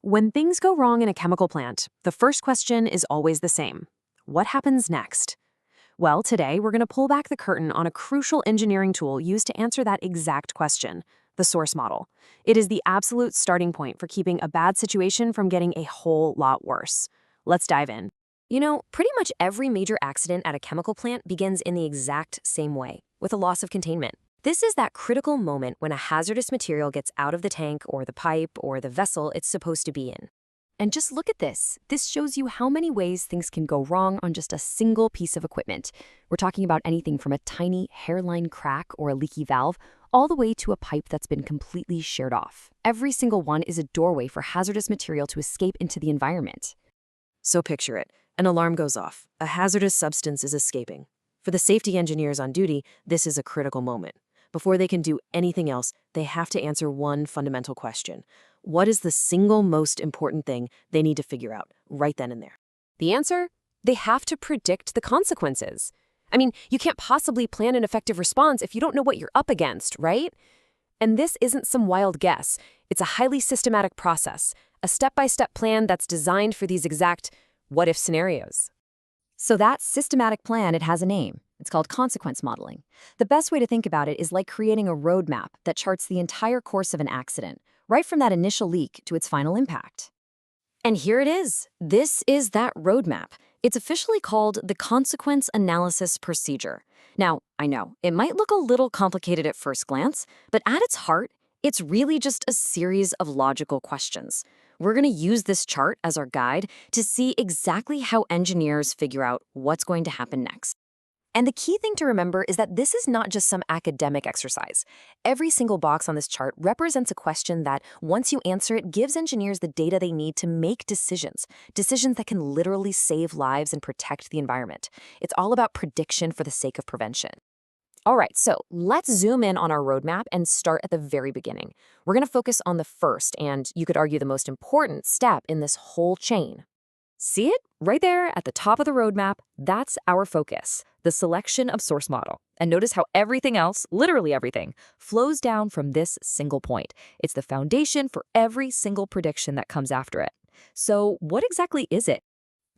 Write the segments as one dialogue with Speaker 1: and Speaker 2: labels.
Speaker 1: When things go wrong in a chemical plant, the first question is always the same. What happens next? Well, today we're going to pull back the curtain on a crucial engineering tool used to answer that exact question, the source model. It is the absolute starting point for keeping a bad situation from getting a whole lot worse. Let's dive in.
Speaker 2: Pretty much every major accident at a chemical plant begins in the exact same way, with a loss of containment. This is that critical moment when a hazardous material gets out of the tank or the pipe or the vessel it's supposed to be in. And just look at this. This shows you how many ways things can go wrong on just a single piece of equipment. We're talking about anything from a tiny hairline crack or a leaky valve, all the way to a pipe that's been completely sheared off. Every single one is a doorway for hazardous material to escape into the environment.
Speaker 1: So picture it. An alarm goes off. A hazardous substance is escaping. For the safety engineers on duty, this is a critical moment. Before they can do anything else, they have to answer one fundamental question. What is the single most important thing they need to figure out right then and there?
Speaker 2: The answer? They have to predict the consequences. You can't possibly plan an effective response if you don't know what you're up against, right? And this isn't some wild guess. It's a highly systematic process, a step-by-step plan that's designed for these exact what-if scenarios.
Speaker 3: So that systematic plan, it has a name. It's called consequence modeling. The best way to think about it is like creating a roadmap that charts the entire course of an accident, right from that initial leak to its final impact.
Speaker 2: And here it is. This is that roadmap. It's officially called the Consequence Analysis Procedure. Now, I know, it might look a little complicated at first glance, but at its heart, it's really just a series of logical questions. We're going to use this chart as our guide to see exactly how engineers figure out what's going to happen next. And the key thing to remember is that this is not just some academic exercise. Every single box on this chart represents a question that, once you answer it, gives engineers the data they need to make decisions that can literally save lives and protect the environment. It's all about prediction for the sake of prevention. All right, so let's zoom in on our roadmap and start at the very beginning. We're going to focus on the first, and you could argue the most important step in this whole chain. See it? Right there at the top of the roadmap, that's our focus, the selection of source model. And notice how everything else, literally everything, flows down from this single point. It's the foundation for every single prediction that comes after it. So what exactly is it?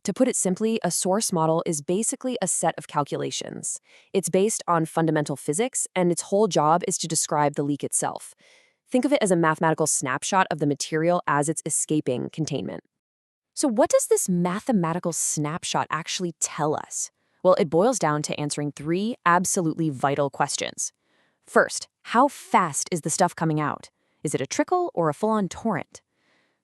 Speaker 1: To put it simply, a source model is basically a set of calculations. It's based on fundamental physics, and its whole job is to describe the leak itself. Think of it as a mathematical snapshot of the material as it's escaping containment. So what does this mathematical snapshot actually tell us? Well, it boils down to answering three absolutely vital questions. First, how fast is the stuff coming out? Is it a trickle or a full-on torrent?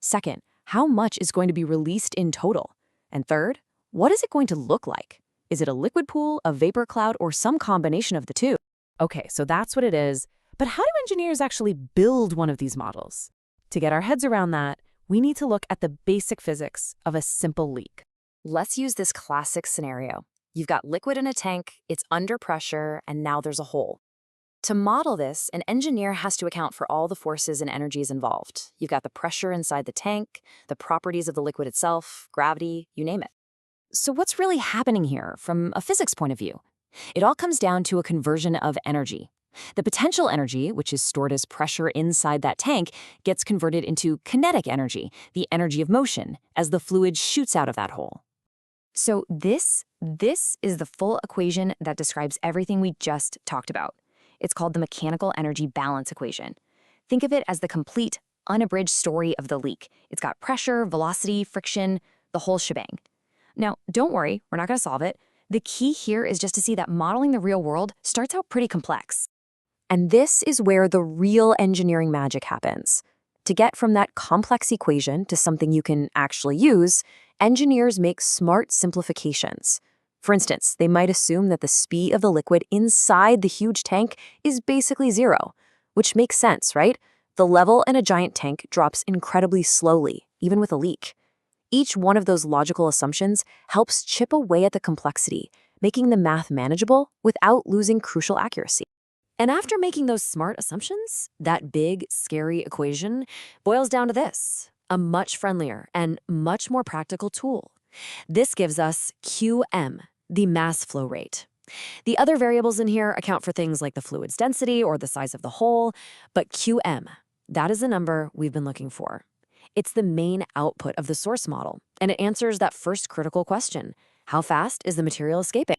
Speaker 1: Second, how much is going to be released in total? And third, what is it going to look like? Is it a liquid pool, a vapor cloud, or some combination of the two? Okay, so that's what it is. But how do engineers actually build one of these models? To get our heads around that, we need to look at the basic physics of a simple leak.
Speaker 2: Let's use this classic scenario. You've got liquid in a tank, it's under pressure, and now there's a hole. To model this, an engineer has to account for all the forces and energies involved. You've got the pressure inside the tank, the properties of the liquid itself, gravity, you name it. So what's really happening here from a physics point of view? It all comes down to a conversion of energy. The potential energy, which is stored as pressure inside that tank, gets converted into kinetic energy, the energy of motion, as the fluid shoots out of that hole.
Speaker 3: So this is the full equation that describes everything we just talked about. It's called the mechanical energy balance equation. Think of it as the complete, unabridged story of the leak. It's got pressure, velocity, friction, the whole shebang. Now, don't worry, we're not going to solve it. The key here is just to see that modeling the real world starts out pretty complex.
Speaker 1: And this is where the real engineering magic happens. To get from that complex equation to something you can actually use, engineers make smart simplifications. For instance, they might assume that the speed of the liquid inside the huge tank is basically zero, which makes sense, right? The level in a giant tank drops incredibly slowly, even with a leak. Each one of those logical assumptions helps chip away at the complexity, making the math manageable without losing crucial accuracy.
Speaker 2: And after making those smart assumptions, that big, scary equation boils down to this, a much friendlier and much more practical tool. This gives us QM, the mass flow rate. The other variables in here account for things like the fluid's density or the size of the hole, but QM, that is the number we've been looking for.
Speaker 1: It's the main output of the source model, and it answers that first critical question: how fast is the material escaping?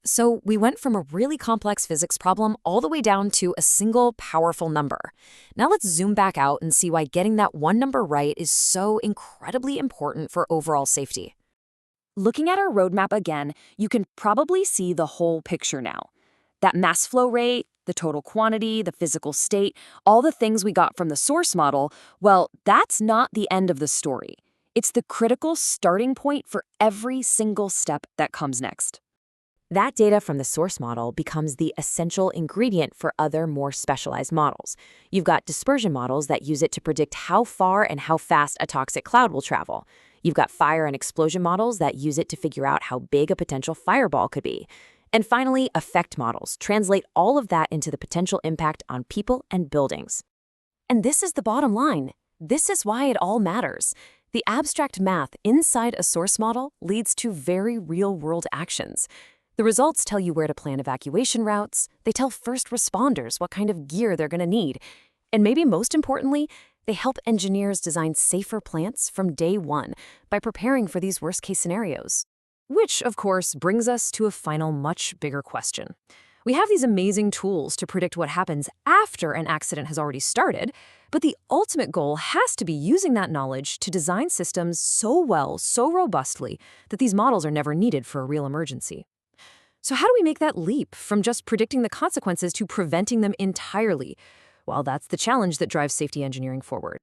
Speaker 1: So we went from a really complex physics problem all the way down to a single powerful number. Now let's zoom back out and see why getting that one number right is so incredibly important for overall safety. Looking at our roadmap again, you can probably see the whole picture now. That mass flow rate, the total quantity, the physical state, all the things we got from the source model, well, that's not the end of the story. It's the critical starting point for every single step that comes next. That data from the source model becomes the essential ingredient for other more specialized models. You've got dispersion models that use it to predict how far and how fast a toxic cloud will travel. You've got fire and explosion models that use it to figure out how big a potential fireball could be. And finally, effect models translate all of that into the potential impact on people and buildings. And this is the bottom line. This is why it all matters. The abstract math inside a source model leads to very real-world actions. The results tell you where to plan evacuation routes, they tell first responders what kind of gear they're going to need, and maybe most importantly, they help engineers design safer plants from day one by preparing for these worst-case scenarios. Which, of course, brings us to a final, much bigger question. We have these amazing tools to predict what happens after an accident has already started, but the ultimate goal has to be using that knowledge to design systems so well, so robustly, that these models are never needed for a real emergency. So how do we make that leap from just predicting the consequences to preventing them entirely? Well, that's the challenge that drives safety engineering forward.